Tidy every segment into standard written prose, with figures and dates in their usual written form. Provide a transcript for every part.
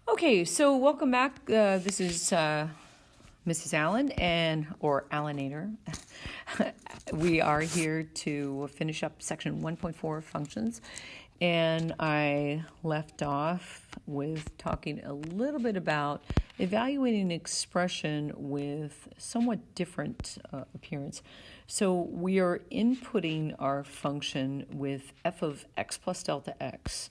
Okay, so welcome back. This is Mrs. Allen or Allenator. We are here to finish up section 1.4 functions. And I left off with talking a little bit about evaluating an expression with somewhat different appearance. So we are inputting our function with f of x plus delta x.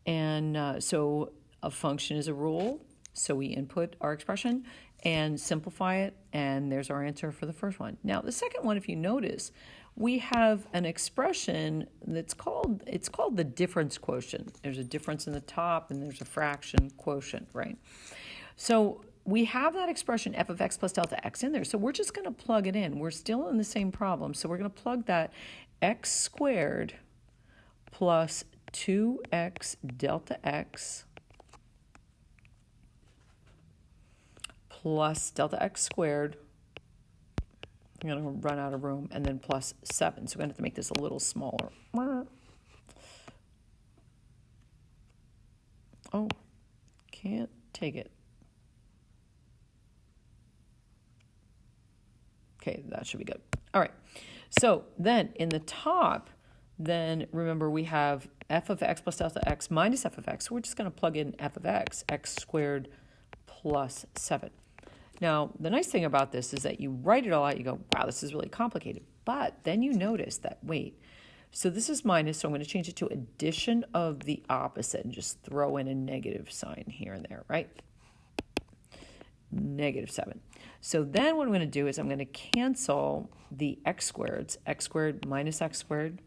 And so a function is a rule, so we input our expression and simplify it, and there's our answer for the first one. Now, the second one, if you notice, we have an expression that's called the difference quotient. There's a difference in the top, and there's a fraction quotient, right? So we have that expression f of x plus delta x in there, so we're just going to plug it in. We're still in the same problem, so we're going to plug that x squared plus 2x delta x plus delta x squared, I'm going to run out of room, and then plus 7. So we're going to have to make this a little smaller. Oh, can't take it. Okay, that should be good. All right, so then in the top, then remember we have f of x plus delta x minus f of x. So we're just going to plug in f of x squared plus 7. Now, the nice thing about this is that you write it all out, you go, wow, this is really complicated. But then you notice that, wait, so this is minus, so I'm going to change it to addition of the opposite and just throw in a negative sign here and there, right? Negative 7. So then what I'm going to do is I'm going to cancel the x squared minus x squared,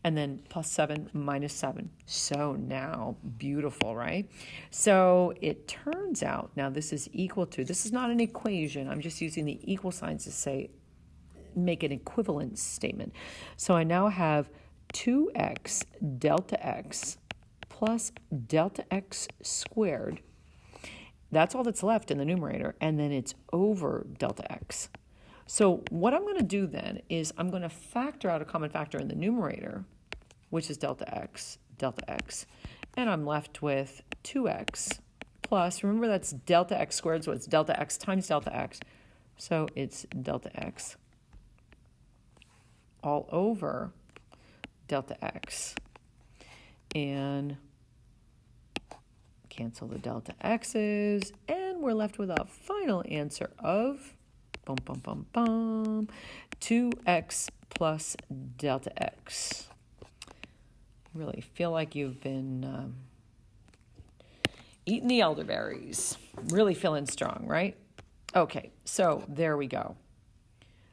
and then plus 7 minus 7. So now, beautiful, right? So it turns out, now this is equal to, this is not an equation, I'm just using the equal signs to say, make an equivalence statement. So I now have 2x delta x plus delta x squared. That's all that's left in the numerator, and then it's over delta x. So what I'm going to do then is I'm going to factor out a common factor in the numerator, which is delta x, and I'm left with 2x plus, remember that's delta x squared, so it's delta x times delta x, so it's delta x all over delta x, and cancel the delta x's, and we're left with a final answer of 2x plus delta x. Really feel like you've been eating the elderberries. Really feeling strong, right? Okay, so there we go.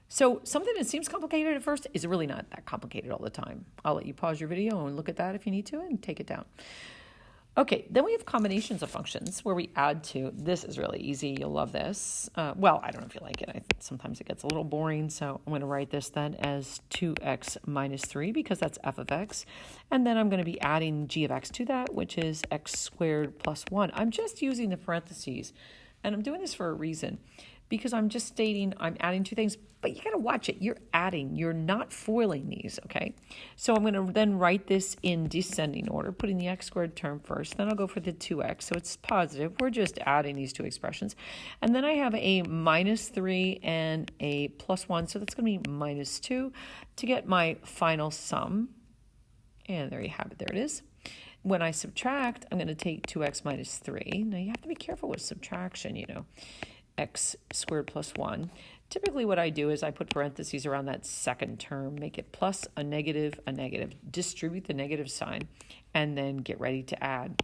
So something that seems complicated at first is really not that complicated all the time. I'll let you pause your video and look at that if you need to and take it down. Okay, then we have combinations of functions where we add to. This is really easy. You'll love this. Well, I don't know if you like it. Sometimes it gets a little boring, so I'm going to write this then as 2x minus 3 because that's f of x. And then I'm going to be adding g of x to that, which is x squared plus 1. I'm just using the parentheses, and I'm doing this for a reason because I'm just stating I'm adding two things, but you got to watch it. You're adding. You're not foiling these, okay? So I'm going to then write this in descending order, putting the x squared term first. Then I'll go for the 2x, so it's positive. We're just adding these two expressions. And then I have a minus 3 and a plus 1, so that's going to be minus 2 to get my final sum. And there you have it. There it is. When I subtract, I'm going to take 2x minus 3. Now, you have to be careful with subtraction, you know. X squared plus 1. Typically what I do is I put parentheses around that second term, make it plus a negative, distribute the negative sign, and then get ready to add.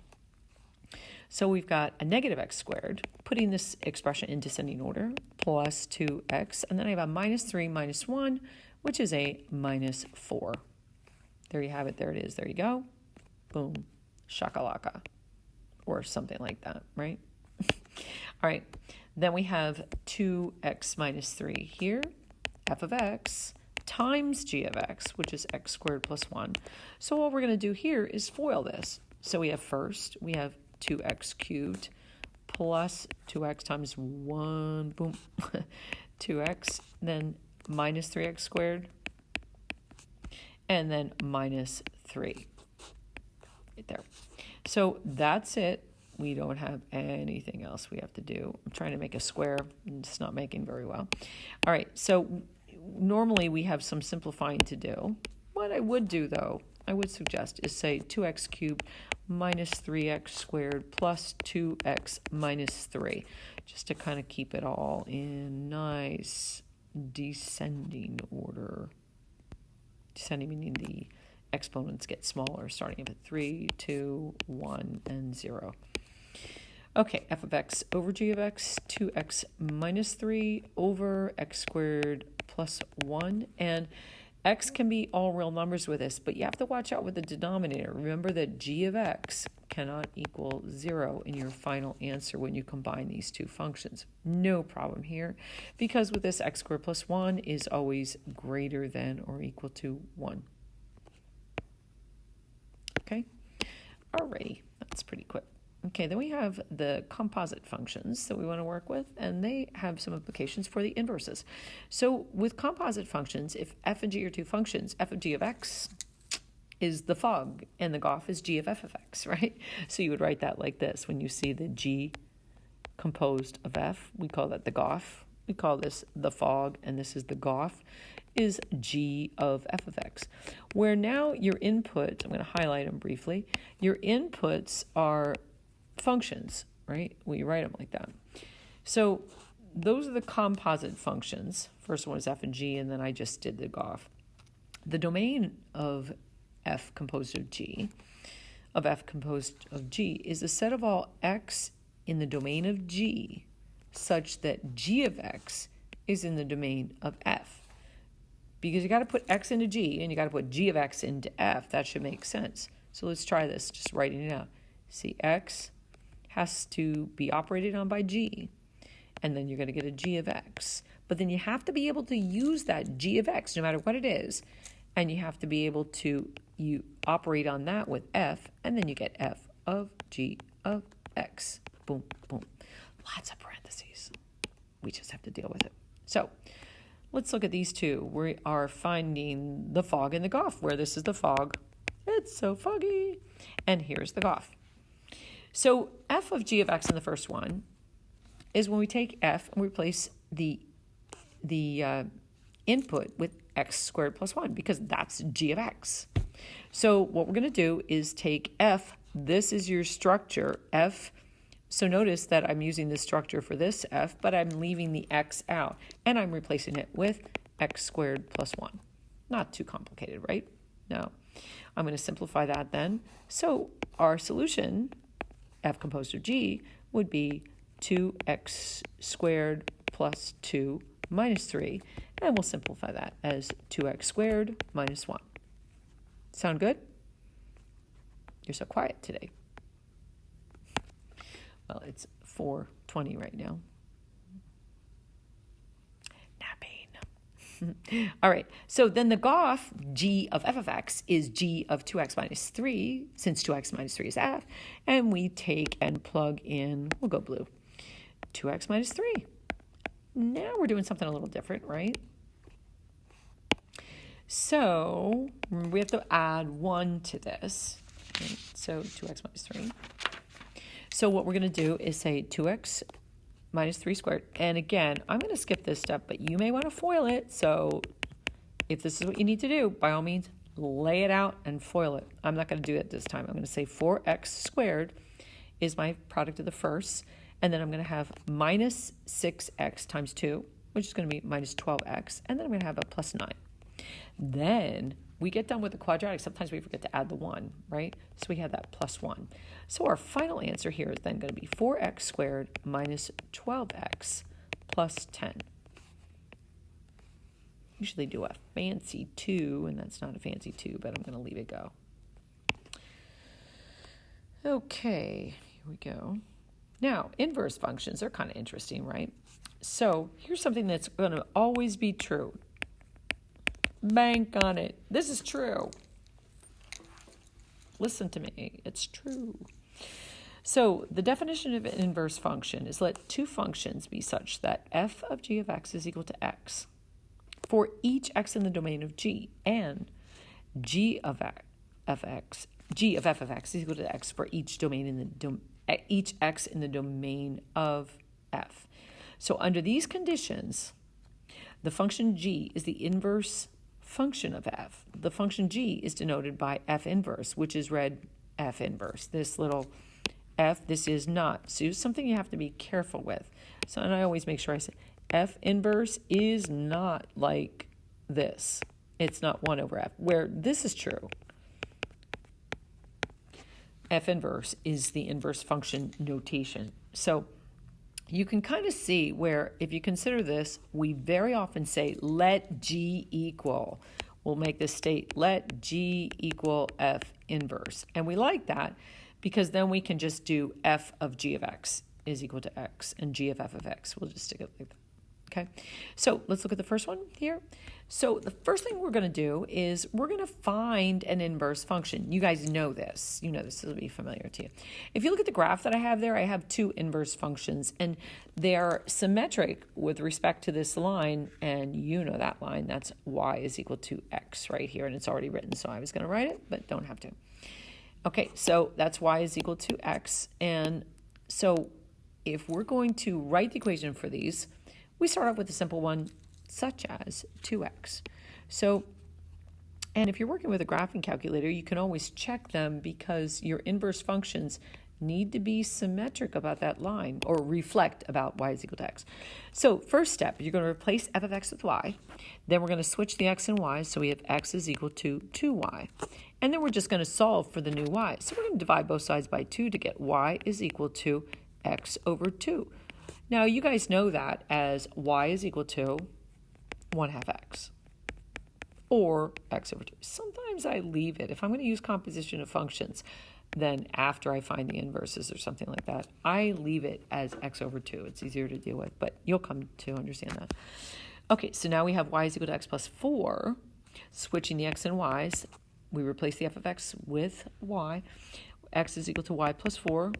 So we've got a negative x squared, putting this expression in descending order, plus 2x, and then I have a minus 3 minus 1, which is a minus 4. There you have it. There it is. There you go. Boom. Shakalaka. Or something like that, right? All right. Then we have 2x minus 3 here, f of x, times g of x, which is x squared plus 1. So all we're going to do here is FOIL this. So we have 2x cubed plus 2x times 1, boom, 2x, then minus 3x squared, and then minus 3. Right there. So that's it. we don't have anything else we have to do. I'm trying to make a square, and it's not making very well. All right, so normally we have some simplifying to do. What I would do, though, I would suggest is say 2x cubed minus 3x squared plus 2x minus 3, just to kind of keep it all in nice descending order. Descending meaning the exponents get smaller, starting at 3, 2, 1, and 0. Okay, f of x over g of x, 2x minus 3 over x squared plus 1. And x can be all real numbers with this, but you have to watch out with the denominator. Remember that g of x cannot equal 0 in your final answer when you combine these two functions. No problem here, because with this x squared plus 1 is always greater than or equal to 1. Okay, alrighty, that's pretty quick. Okay, then we have the composite functions that we want to work with, and they have some implications for the inverses. So with composite functions, if f and g are two functions, f of g of x is the fog, and the gof is g of f of x, right? So you would write that like this. When you see the g composed of f, we call that the gof. We call this the fog, and this is the gof, is g of f of x. Where now your input, I'm going to highlight them briefly, your inputs are functions, right? We write them like that. So those are the composite functions. First one is f and g, and then I just did the gof. The domain of f composed of g, is a set of all x in the domain of g such that g of x is in the domain of f. Because you got to put x into g and you got to put g of x into f. That should make sense. So let's try this, just writing it out. See, x has to be operated on by g, and then you're going to get a g of x. But then you have to be able to use that g of x, no matter what it is, and you have to be able to operate on that with f, and then you get f of g of x. Boom, boom. Lots of parentheses. We just have to deal with it. So let's look at these two. We are finding the fog and the gof, where this is the fog. It's so foggy. And here's the gof. So f of g of x in the first one is when we take f and replace the input with x squared plus 1, because that's g of x. So what we're going to do is take f. This is your structure, f. So notice that I'm using this structure for this f, but I'm leaving the x out, and I'm replacing it with x squared plus 1. Not too complicated, right? No. I'm going to simplify that then. So our solution, f composed of g, would be 2x squared plus 2 minus 3, and we'll simplify that as 2x squared minus 1. Sound good? You're so quiet today. Well, it's 4:20 right now. Napping. All right, so then the gof, g of f of x, is g of 2x minus 3, since 2x minus 3 is f, and we take and plug in, we'll go blue, 2x minus 3. Now we're doing something a little different, right? So we have to add 1 to this. Okay, so 2x minus 3. So what we're going to do is say 2x minus 3 squared. And again, I'm going to skip this step, but you may want to FOIL it. So if this is what you need to do, by all means, lay it out and FOIL it. I'm not going to do it this time. I'm going to say 4x squared is my product of the first. And then I'm going to have minus 6x times 2, which is going to be minus 12x. And then I'm going to have a plus 9. Then we get done with the quadratic. Sometimes we forget to add the 1, right? So we have that plus 1. So our final answer here is then going to be 4x squared minus 12x plus 10. Usually do a fancy 2, and that's not a fancy 2, but I'm going to leave it go. Okay, here we go. Now, inverse functions are kind of interesting, right? So here's something that's going to always be true. Bank on it. This is true. Listen to me. It's true. So the definition of an inverse function is let two functions be such that f of g of x is equal to x for each x in the domain of g, and g of f of x is equal to x for each domain in the each x in the domain of f. So under these conditions, the function g is the inverse function of f. The function g is denoted by f inverse, which is read f inverse. This little f, this is not. So it's something you have to be careful with. So, and I always make sure I say f inverse is not like this. It's not 1 over f, where this is true. F inverse is the inverse function notation. So you can kind of see where, if you consider this, we very often say, let G equal. We'll make this state, let G equal F inverse. And we like that because then we can just do F of G of X is equal to X, and G of F of X. We'll just stick it like that. Okay, so let's look at the first one here. So the first thing we're going to do is we're going to find an inverse function. You guys know this. You know this will be familiar to you. If you look at the graph that I have there, I have two inverse functions, and they're symmetric with respect to this line, and you know that line. That's y is equal to x right here, and it's already written, so I was going to write it, but don't have to. Okay, so that's y is equal to x, and so if we're going to write the equation for these, we start off with a simple one, such as 2x. So, and if you're working with a graphing calculator, you can always check them because your inverse functions need to be symmetric about that line or reflect about y is equal to x. So first step, you're going to replace f of x with y. Then we're going to switch the x and y, so we have x is equal to 2y. And then we're just going to solve for the new y. So we're going to divide both sides by 2 to get y is equal to x over 2. Now, you guys know that as y is equal to 1/2 x, or x over 2. Sometimes I leave it. If I'm going to use composition of functions, then after I find the inverses or something like that, I leave it as x over 2. It's easier to deal with, but you'll come to understand that. Okay, so now we have y is equal to x plus 4. Switching the x and y's, we replace the f of x with y. X is equal to y plus 4.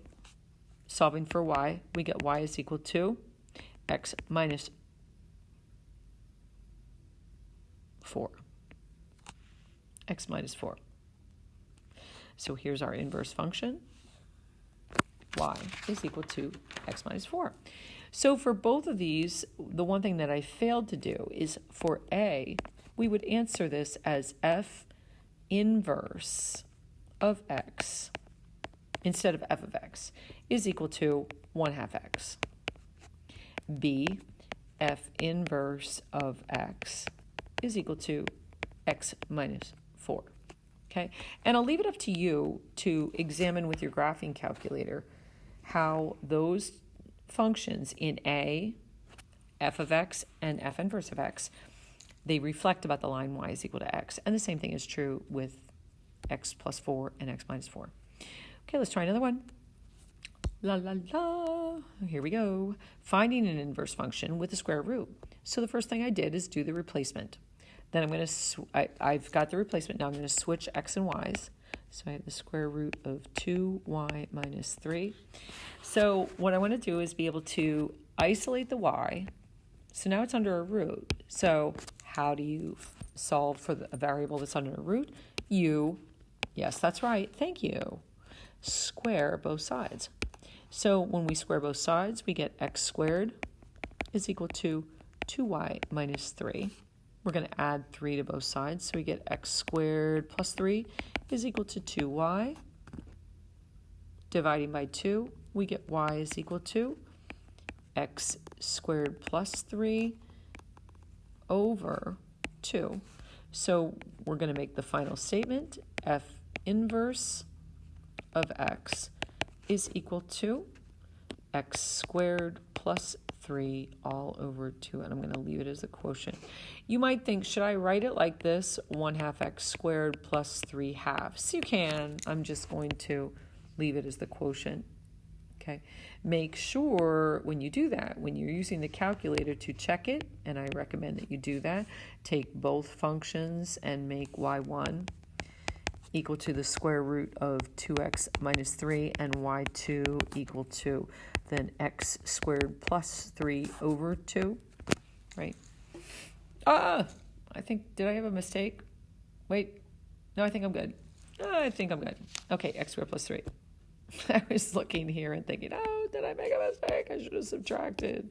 Solving for y, we get y is equal to x minus 4. X minus 4. So here's our inverse function. Y is equal to x minus 4. So for both of these, the one thing that I failed to do is for A, we would answer this as f inverse of x instead of f of x is equal to 1/2 x. B, f inverse of x is equal to x minus 4. Okay, and I'll leave it up to you to examine with your graphing calculator how those functions in A, f of x, and f inverse of x, they reflect about the line y is equal to x. And the same thing is true with x plus 4 and x minus 4. Okay, let's try another one. La la la. Here we go. Finding an inverse function with the square root. So the first thing I did is do the replacement. Then I'm going to, I've got the replacement. Now I'm going to switch x and y's. So I have the square root of 2y minus 3. So what I want to do is be able to isolate the y. So now it's under a root. So how do you solve for a variable that's under a root? Yes, that's right. Thank you. Square both sides. So when we square both sides, we get x squared is equal to 2y minus 3. We're going to add 3 to both sides, so we get x squared plus 3 is equal to 2y. Dividing by 2, we get y is equal to x squared plus 3 over 2. So we're going to make the final statement, f inverse of x is equal to x squared plus 3 all over 2, and I'm going to leave it as a quotient. You might think, should I write it like this, 1/2 x squared plus 3 halves? You can. I'm just going to leave it as the quotient. Okay. Make sure when you do that, when you're using the calculator to check it, and I recommend that you do that, take both functions and make y1 equal to the square root of 2x minus 3 and y2 equal to then x squared plus 3 over 2, right? I think, did I have a mistake? Wait, no, I think I'm good. I think I'm good. Okay, x squared plus 3. I was looking here and thinking, oh, did I make a mistake? I should have subtracted.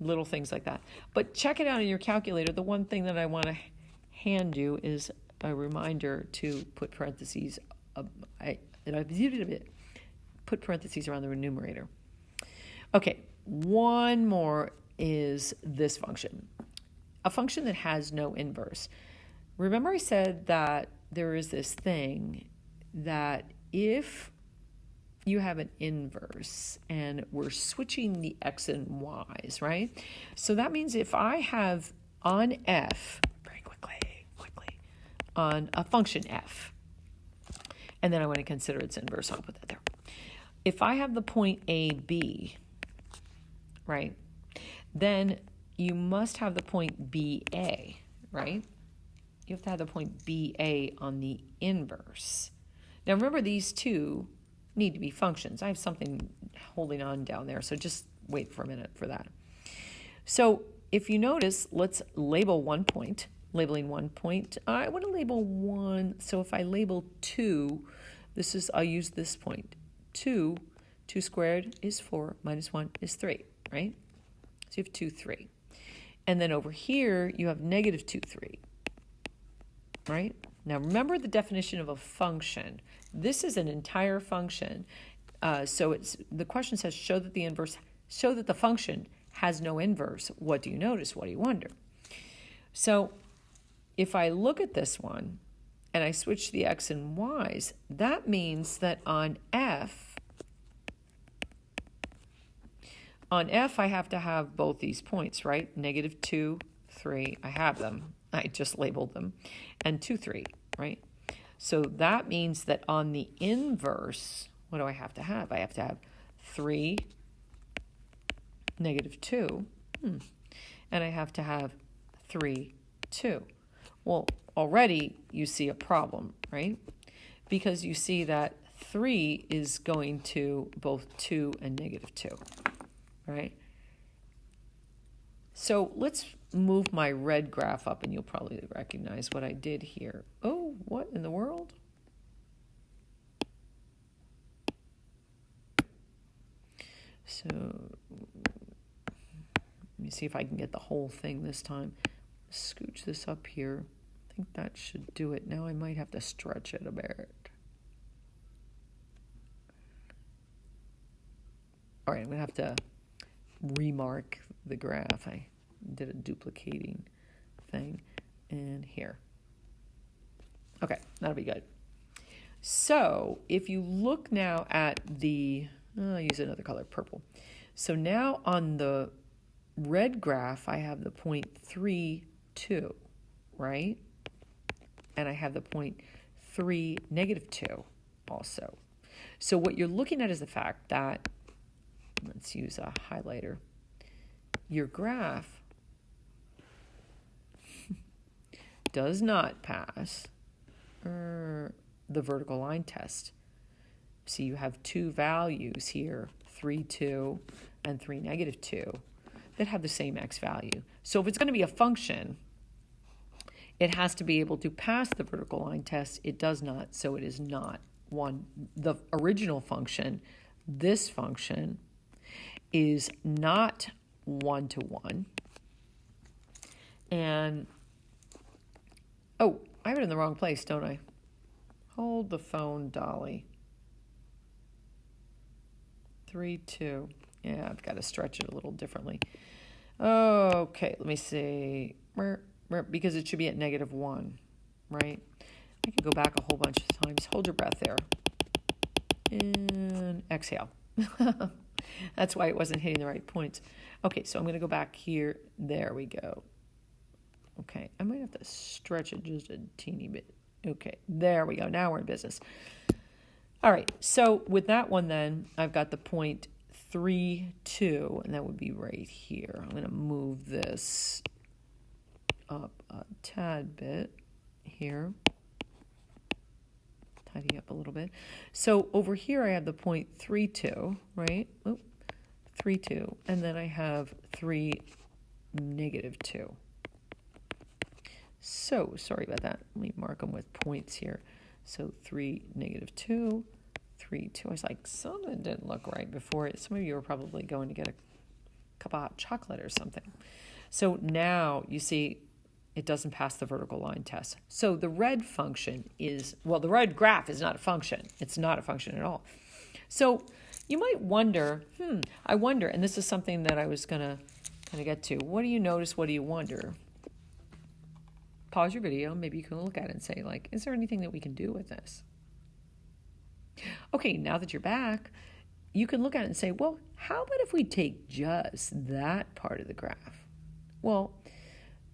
Little things like that. But check it out in your calculator. The one thing that I want to hand you is a reminder to put parentheses. Put parentheses around the numerator. Okay, one more is this function. A function that has no inverse. Remember I said that there is this thing that if you have an inverse and we're switching the x and y's, right? So that means if I have on f, very quickly, on a function f, and then I want to consider its inverse, I'll put that there. If I have the point AB, right, then you must have the point BA, right? You have to have the point BA on the inverse. Now remember, these two need to be functions. I have something holding on down there, so just wait for a minute for that. So if you notice, let's label one point. Labeling one point, I want to label 1. So if I label 2, I'll use this point. 2 squared is 4, minus 1 is 3, right? So you have 2, 3. And then over here, you have negative 2, 3, right? Now remember the definition of a function. This is an entire function. So the question says, show that the function has no inverse. What do you notice? What do you wonder? So if I look at this one and I switch the x and y's, that means that on f I have to have both these points, right? Negative 2, 3, I have them. I just labeled them. And 2, 3, right? So that means that on the inverse, what do I have to have? I have to have 3, negative 2, and I have to have 3, 2. Well, already you see a problem, right? Because you see that 3 is going to both 2 and negative 2, right? So let's move my red graph up and you'll probably recognize what I did here. Oh, what in the world? So let me see if I can get the whole thing this time. Scooch this up here. I think that should do it. Now I might have to stretch it a bit. All right, I'm going to have to remark the graph. I did a duplicating thing. And here. Okay, that'll be good. So if you look now at I'll use another color, purple. So now on the red graph, I have the point 3, 2, right? And I have the point 3, negative 2 also. So what you're looking at is the fact that, let's use a highlighter, your graph does not pass the vertical line test. So you have two values here, 3, 2, and 3, negative 2, that have the same x value. So if it's going to be a function, it has to be able to pass the vertical line test. It does not, so it is not one. The original function, this function, is not 1-to-1. And, oh, I have it in the wrong place, don't I? Hold the phone, Dolly. 3, 2. Yeah, I've got to stretch it a little differently. Okay, let me see. Because it should be at negative 1, right? I could go back a whole bunch of times. Hold your breath there. And exhale. That's why it wasn't hitting the right points. Okay, so I'm going to go back here. There we go. Okay, I might have to stretch it just a teeny bit. Okay, there we go. Now we're in business. All right, so with that one then, I've got the point 3, 2, and that would be right here. I'm going to move this up a tad bit here. Tidy up a little bit. So over here I have the point 3, 2, right? 3, 2, and then I have 3, negative 2. So, sorry about that. Let me mark them with points here. So 3, negative 2, 3, 3, 2. I was like, something didn't look right before. Some of you were probably going to get a cup of hot chocolate or something. So now you see it doesn't pass the vertical line test. So the red function is, well, the red graph is not a function. It's not a function at all. So you might wonder, I wonder, and this is something that I was going to kind of get to. What do you notice? What do you wonder? Pause your video. Maybe you can look at it and say, like, is there anything that we can do with this? Okay, now that you're back, you can look at it and say, well, how about if we take just that part of the graph? Well,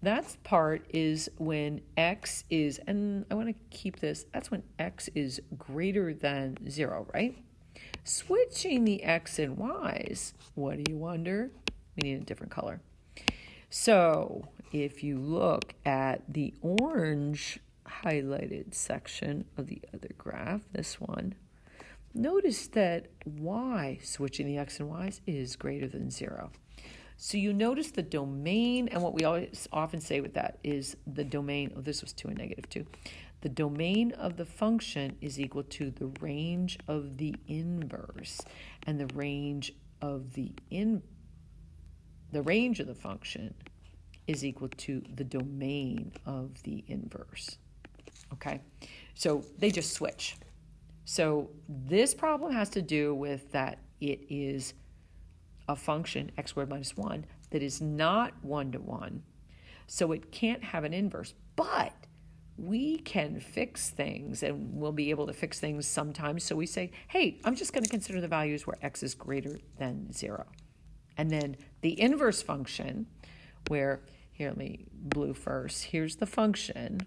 that part is when x is, and I want to keep this, that's when x is greater than 0, right? Switching the x and y's, what do you wonder? We need a different color. So if you look at the orange highlighted section of the other graph, this one, notice that y, switching the x and y's, is greater than 0. So you notice the domain, and what we always often say with that is the domain, oh, this was 2 and negative 2. The domain of the function is equal to the range of the inverse, and the range of the function is equal to the domain of the inverse. Okay, so they just switch. So this problem has to do with that it is a function, x squared minus 1, that is not 1-to-1, so it can't have an inverse. But we can fix things, and we'll be able to fix things sometimes. So we say, hey, I'm just going to consider the values where x is greater than 0. And then the inverse function, where, here, let me blue first. Here's the function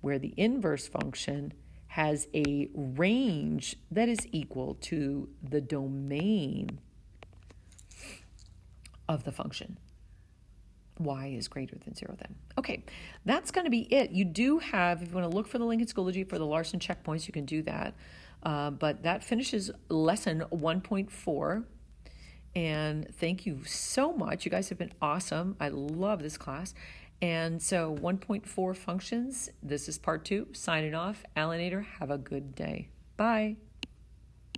where the inverse function has a range that is equal to the domain of the function. Y is greater than 0 then. Okay, that's going to be it. You do have, if you want to look for the link in Schoology for the Larson checkpoints, you can do that. But that finishes lesson 1.4. And thank you so much. You guys have been awesome. I love this class. And so 1.4 functions. This is part 2. Signing off. Alanator, have a good day. Bye.